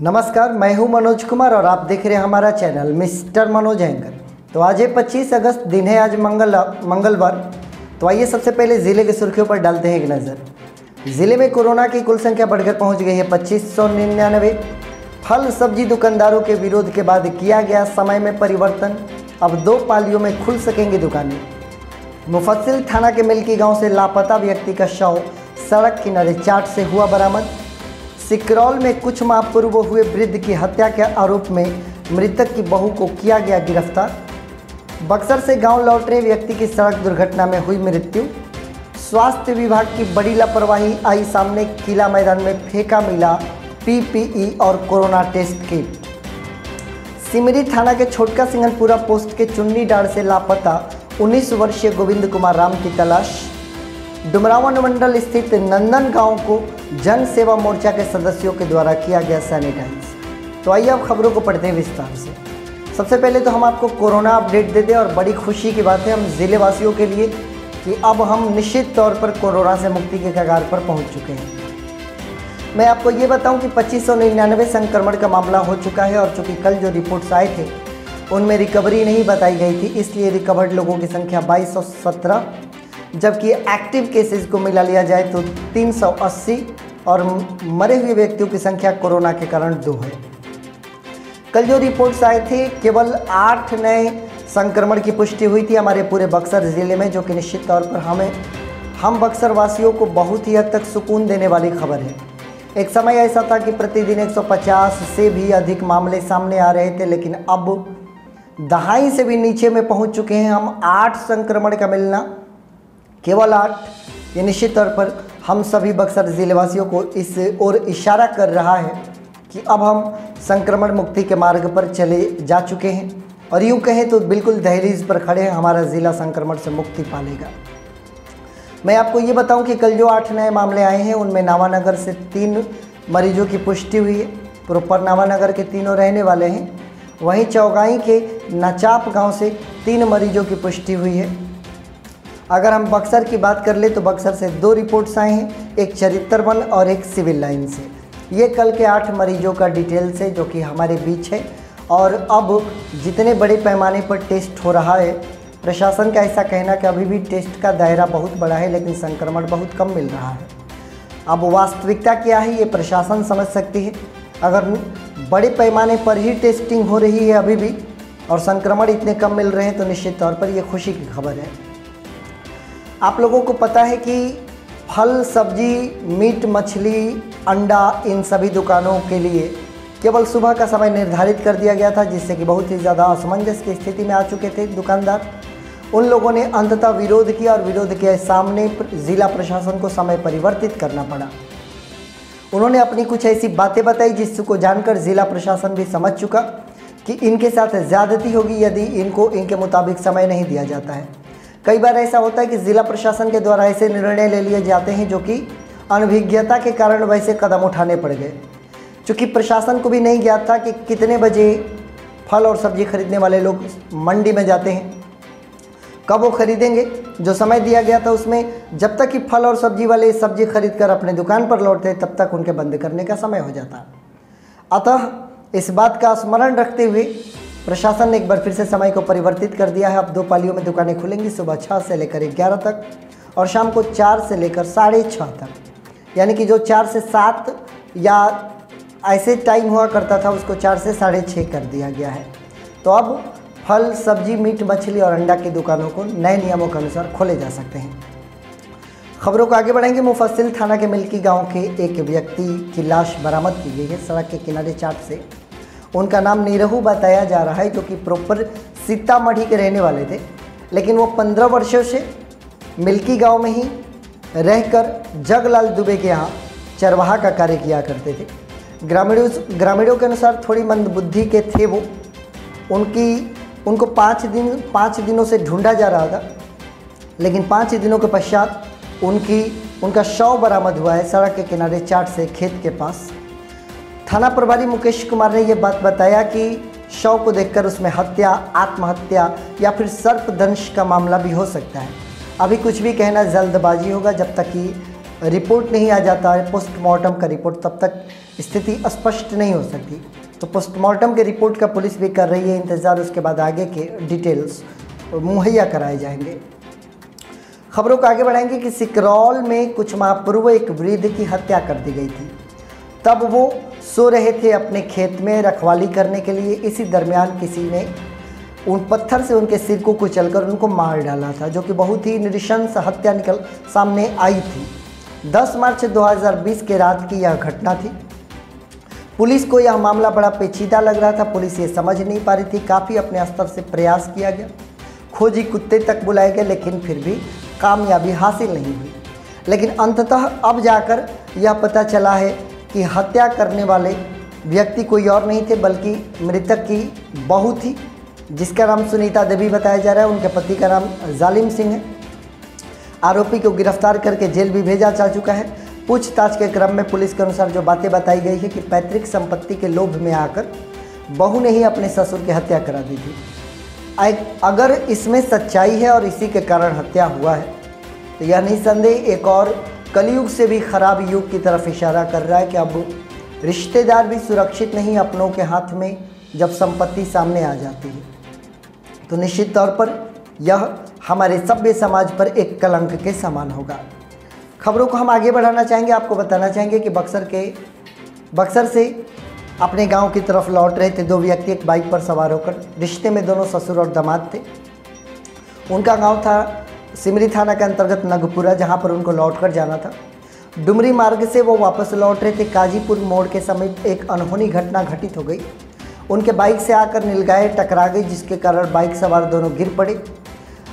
नमस्कार, मैं हूं मनोज कुमार और आप देख रहे हैं हमारा चैनल मिस्टर मनोज एंकर। तो आज है 25 अगस्त, दिन है आज मंगलवार। तो आइए सबसे पहले ज़िले की सुर्खियों पर डालते हैं एक नज़र। ज़िले में कोरोना की कुल संख्या बढ़कर पहुंच गई है 2599। फल सब्जी दुकानदारों के विरोध के बाद किया गया समय में परिवर्तन, अब 2 पालियों में खुल सकेंगी दुकानें। मुफस्सिल थाना के मिल्की गाँव से लापता व्यक्ति का शव सड़क किनारे चाट से हुआ बरामद। सिकरौल में कुछ माह पूर्व हुए वृद्ध की हत्या के आरोप में मृतक की बहू को किया गया गिरफ्तार। बक्सर से गांव लौट रहे व्यक्ति की सड़क दुर्घटना में हुई मृत्यु। स्वास्थ्य विभाग की बड़ी लापरवाही आई सामने, किला मैदान में फेंका मिला पीपीई और कोरोना टेस्ट किट। सिमरी थाना के छोटका सिंगनपुरा पोस्ट के चुन्नी डाड़ से लापता 19 वर्षीय गोविंद कुमार राम की तलाश। डुमराव अनुमंडल स्थित नंदन गांव को जन सेवा मोर्चा के सदस्यों के द्वारा किया गया सैनिटाइज। तो आइए अब खबरों को पढ़ते हैं विस्तार से। सबसे पहले तो हम आपको कोरोना अपडेट दे दें और बड़ी खुशी की बात है हम ज़िले वासियों के लिए कि अब हम निश्चित तौर पर कोरोना से मुक्ति के कगार पर पहुंच चुके हैं। मैं आपको ये बताऊं कि 2599 संक्रमण का मामला हो चुका है और चूँकि कल जो रिपोर्ट्स आए थे उनमें रिकवरी नहीं बताई गई थी, इसलिए रिकवर्ड लोगों की संख्या 2217, जबकि एक्टिव केसेस को मिला लिया जाए तो 380 और मरे हुए व्यक्तियों की संख्या कोरोना के कारण 2 है। कल जो रिपोर्ट्स आए थे केवल 8 नए संक्रमण की पुष्टि हुई थी हमारे पूरे बक्सर ज़िले में, जो कि निश्चित तौर पर हम बक्सर वासियों को बहुत ही हद तक सुकून देने वाली खबर है। एक समय ऐसा था कि प्रतिदिन 150 से भी अधिक मामले सामने आ रहे थे, लेकिन अब दहाई से भी नीचे में पहुंच चुके हैं हम। 8 संक्रमण का मिलना, केवल 8, ये निश्चित तौर पर हम सभी बक्सर ज़िलेवासियों को इस ओर इशारा कर रहा है कि अब हम संक्रमण मुक्ति के मार्ग पर चले जा चुके हैं और यूँ कहें तो बिल्कुल दहलीज पर खड़े हैं, हमारा ज़िला संक्रमण से मुक्ति पा लेगा। मैं आपको ये बताऊं कि कल जो 8 नए मामले आए हैं उनमें नावानगर से 3 मरीजों की पुष्टि हुई है। प्रॉपर नावानगर के तीनों रहने वाले हैं। वहीं चौगाई के नचाप गाँव से 3 मरीजों की पुष्टि हुई है। अगर हम बक्सर की बात कर ले तो बक्सर से 2 रिपोर्ट्स आए हैं, एक चरित्रवन और एक सिविल लाइन से। ये कल के 8 मरीजों का डिटेल्स है जो कि हमारे बीच है। और अब जितने बड़े पैमाने पर टेस्ट हो रहा है, प्रशासन का ऐसा कहना कि अभी भी टेस्ट का दायरा बहुत बड़ा है लेकिन संक्रमण बहुत कम मिल रहा है। अब वास्तविकता क्या है ये प्रशासन समझ सकती है। अगर बड़े पैमाने पर ही टेस्टिंग हो रही है अभी भी और संक्रमण इतने कम मिल रहे हैं तो निश्चित तौर पर यह खुशी की खबर है। आप लोगों को पता है कि फल सब्जी, मीट मछली, अंडा, इन सभी दुकानों के लिए केवल सुबह का समय निर्धारित कर दिया गया था, जिससे कि बहुत ही ज़्यादा असमंजस की स्थिति में आ चुके थे दुकानदार। उन लोगों ने अंततः विरोध किया और विरोध के सामने ज़िला प्रशासन को समय परिवर्तित करना पड़ा। उन्होंने अपनी कुछ ऐसी बातें बताई जिसको जानकर ज़िला प्रशासन भी समझ चुका कि इनके साथ ज़्यादती होगी यदि इनको इनके मुताबिक समय नहीं दिया जाता है। कई बार ऐसा होता है कि ज़िला प्रशासन के द्वारा ऐसे निर्णय ले लिए जाते हैं जो कि अनभिज्ञता के कारण वैसे कदम उठाने पड़ गए। चूँकि प्रशासन को भी नहीं ज्ञात था कि कितने बजे फल और सब्जी खरीदने वाले लोग मंडी में जाते हैं, कब वो खरीदेंगे। जो समय दिया गया था उसमें जब तक कि फल और सब्जी वाले सब्जी खरीद कर अपने दुकान पर लौटते तब तक उनके बंद करने का समय हो जाता। अतः इस बात का स्मरण रखते हुए प्रशासन ने एक बार फिर से समय को परिवर्तित कर दिया है। अब 2 पालियों में दुकानें खुलेंगी, सुबह 6 से लेकर 11 तक और शाम को 4 से लेकर 6:30 तक। यानी कि जो 4 से 7 या ऐसे टाइम हुआ करता था उसको 4 से 6:30 कर दिया गया है। तो अब फल सब्जी, मीट मछली और अंडा की दुकानों को नए नियमों के अनुसार खोले जा सकते हैं। खबरों को आगे बढ़ाएंगे। मुफस्सिल थाना के मिल्की गाँव के एक व्यक्ति की लाश बरामद की गई है सड़क के किनारे चाट से। उनका नाम नीरहू बताया जा रहा है, जो कि प्रॉपर सीतामढ़ी के रहने वाले थे, लेकिन वो 15 वर्षों से मिल्की गांव में ही रहकर जगलाल दुबे के यहाँ चरवाहा का कार्य किया करते थे। ग्रामीणों के अनुसार थोड़ी मंदबुद्धि के थे वो। उनको 5 दिनों से ढूंढा जा रहा था, लेकिन 5 दिनों के पश्चात उनका शव बरामद हुआ है सड़क के किनारे चाट से खेत के पास। थाना प्रभारी मुकेश कुमार ने यह बात बताया कि शव को देखकर उसमें हत्या, आत्महत्या या फिर सर्पदंश का मामला भी हो सकता है। अभी कुछ भी कहना जल्दबाजी होगा, जब तक कि रिपोर्ट नहीं आ जाता है, पोस्टमार्टम का रिपोर्ट, तब तक स्थिति स्पष्ट नहीं हो सकती। तो पोस्टमार्टम की रिपोर्ट का पुलिस भी कर रही है इंतज़ार, उसके बाद आगे के डिटेल्स मुहैया कराए जाएंगे। खबरों को आगे बढ़ाएंगे कि सिकरौल में कुछ माह पूर्व एक वृद्ध की हत्या कर दी गई थी। तब वो सो रहे थे अपने खेत में रखवाली करने के लिए। इसी दरमियान किसी ने उन पत्थर से उनके सिर को कुचलकर उनको मार डाला था, जो कि बहुत ही नृशंस हत्या निकल सामने आई थी। 10 मार्च 2020 के रात की यह घटना थी। पुलिस को यह मामला बड़ा पेचीदा लग रहा था। पुलिस ये समझ नहीं पा रही थी। काफ़ी अपने स्तर से प्रयास किया गया, खोजी कुत्ते तक बुलाए गए, लेकिन फिर भी कामयाबी हासिल नहीं हुई। लेकिन अंततः अब जाकर यह पता चला है कि हत्या करने वाले व्यक्ति कोई और नहीं थे, बल्कि मृतक की बहू थी, जिसका नाम सुनीता देवी बताया जा रहा है। उनके पति का नाम जालिम सिंह है। आरोपी को गिरफ्तार करके जेल भी भेजा जा चुका है। पूछताछ के क्रम में पुलिस के अनुसार जो बातें बताई गई है कि पैतृक संपत्ति के लोभ में आकर बहू ने ही अपने ससुर की हत्या करा दी थी। अगर इसमें सच्चाई है और इसी के कारण हत्या हुआ है, तो यह निसंदेह एक और कलयुग से भी खराब युग की तरफ इशारा कर रहा है कि अब रिश्तेदार भी सुरक्षित नहीं अपनों के हाथ में जब संपत्ति सामने आ जाती है। तो निश्चित तौर पर यह हमारे सभ्य समाज पर एक कलंक के समान होगा। खबरों को हम आगे बढ़ाना चाहेंगे। आपको बताना चाहेंगे कि बक्सर से अपने गांव की तरफ लौट रहे थे दो व्यक्ति एक बाइक पर सवार होकर। रिश्ते में दोनों ससुर और दामाद थे। उनका गांव था सिमरी थाना के अंतर्गत नगपुरा, जहां पर उनको लौटकर जाना था। डुमरी मार्ग से वो वापस लौट रहे थे। काजीपुर मोड़ के समीप एक अनहोनी घटना घटित हो गई। उनके बाइक से आकर नीलगाय टकरा गई, जिसके कारण बाइक सवार दोनों गिर पड़े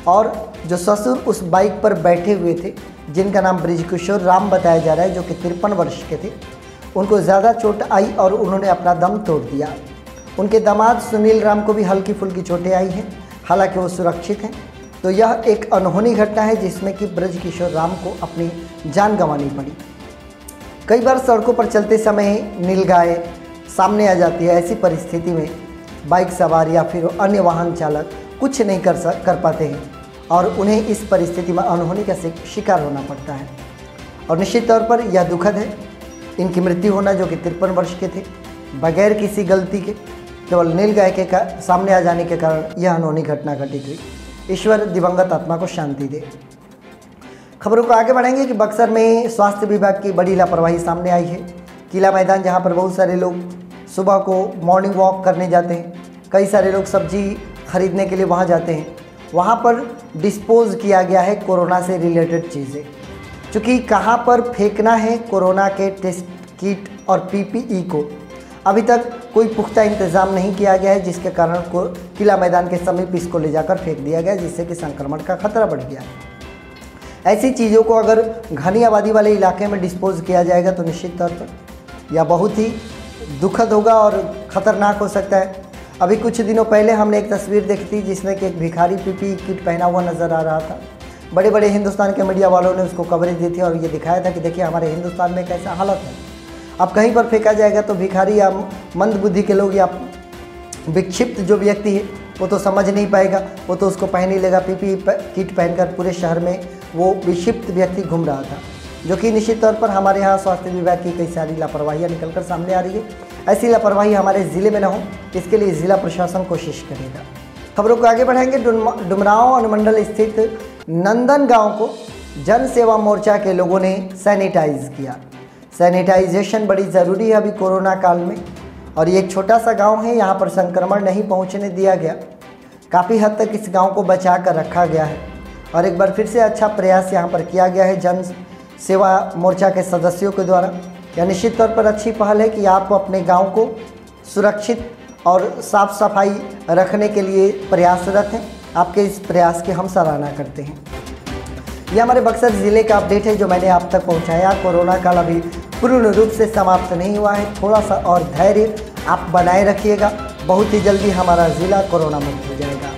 और जो ससुर उस बाइक पर बैठे हुए थे, जिनका नाम ब्रिजकिशोर राम बताया जा रहा है, जो कि 53 वर्ष के थे, उनको ज़्यादा चोट आई और उन्होंने अपना दम तोड़ दिया। उनके दामाद सुनील राम को भी हल्की फुल्की चोटें आई हैं, हालांकि वो सुरक्षित हैं। तो यह एक अनहोनी घटना है जिसमें कि ब्रिजकिशोर राम को अपनी जान गंवानी पड़ी। कई बार सड़कों पर चलते समय नीलगाय सामने आ जाती है। ऐसी परिस्थिति में बाइक सवार या फिर अन्य वाहन चालक कुछ नहीं कर पाते हैं और उन्हें इस परिस्थिति में अनहोनी का शिकार होना पड़ता है। और निश्चित तौर पर यह दुखद है इनकी मृत्यु होना, जो कि 53 वर्ष के थे, बगैर किसी गलती के, केवल नीलगाय के सामने आ जाने के कारण यह अनहोनी घटना घटित हुई। ईश्वर दिवंगत आत्मा को शांति दे। खबरों को आगे बढ़ेंगे कि बक्सर में स्वास्थ्य विभाग की बड़ी लापरवाही सामने आई है। किला मैदान, जहां पर बहुत सारे लोग सुबह को मॉर्निंग वॉक करने जाते हैं, कई सारे लोग सब्जी खरीदने के लिए वहां जाते हैं, वहां पर डिस्पोज किया गया है कोरोना से रिलेटेड चीज़ें। चूँकि कहाँ पर फेंकना है कोरोना के टेस्ट किट और पीपीई को अभी तक कोई पुख्ता इंतज़ाम नहीं किया गया है, जिसके कारण किला मैदान के समीप इसको ले जाकर फेंक दिया गया, जिससे कि संक्रमण का खतरा बढ़ गया। ऐसी चीज़ों को अगर घनी आबादी वाले इलाके में डिस्पोज किया जाएगा तो निश्चित तौर पर यह बहुत ही दुखद होगा और ख़तरनाक हो सकता है। अभी कुछ दिनों पहले हमने एक तस्वीर देखी थी जिसमें कि एक भिखारी पीपीई किट पहना हुआ नज़र आ रहा था। बड़े बड़े हिंदुस्तान के मीडिया वालों ने उसको कवरेज दी थी और ये दिखाया था कि देखिए हमारे हिंदुस्तान में कैसा हालत है। अब कहीं पर फेंका जाएगा तो भिखारी या मंद बुद्धि के लोग या विक्षिप्त जो व्यक्ति है वो तो समझ नहीं पाएगा, वो तो उसको पहन ही लेगा। पीपीई किट पहनकर पूरे शहर में वो विक्षिप्त व्यक्ति घूम रहा था, जो कि निश्चित तौर पर हमारे यहाँ स्वास्थ्य विभाग की कई सारी लापरवाहियाँ निकलकर सामने आ रही है। ऐसी लापरवाही हमारे ज़िले में न हो, इसके लिए ज़िला प्रशासन कोशिश करेगा। खबरों को आगे बढ़ाएंगे। डुमरांव अनुमंडल स्थित नंदन गांव को जन सेवा मोर्चा के लोगों ने सैनिटाइज किया। सैनिटाइजेशन बड़ी ज़रूरी है अभी कोरोना काल में, और ये एक छोटा सा गांव है, यहाँ पर संक्रमण नहीं पहुँचने दिया गया। काफ़ी हद तक इस गांव को बचा कर रखा गया है और एक बार फिर से अच्छा प्रयास यहाँ पर किया गया है जन सेवा मोर्चा के सदस्यों के द्वारा। यह निश्चित तौर पर अच्छी पहल है कि आप अपने गांव को सुरक्षित और साफ़ सफाई रखने के लिए प्रयासरत हैं। आपके इस प्रयास की हम सराहना करते हैं। यह हमारे बक्सर ज़िले का अपडेट है जो मैंने आप तक पहुंचाया। कोरोना काल अभी पूर्ण रूप से समाप्त नहीं हुआ है, थोड़ा सा और धैर्य आप बनाए रखिएगा। बहुत ही जल्दी हमारा ज़िला कोरोना मुक्त हो जाएगा।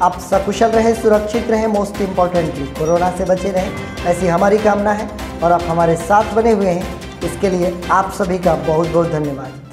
आप सकुशल रहें, सुरक्षित रहें, मोस्ट इम्पॉर्टेंटली कोरोना से बचे रहें, ऐसी हमारी कामना है। और आप हमारे साथ बने हुए हैं, इसके लिए आप सभी का बहुत बहुत धन्यवाद।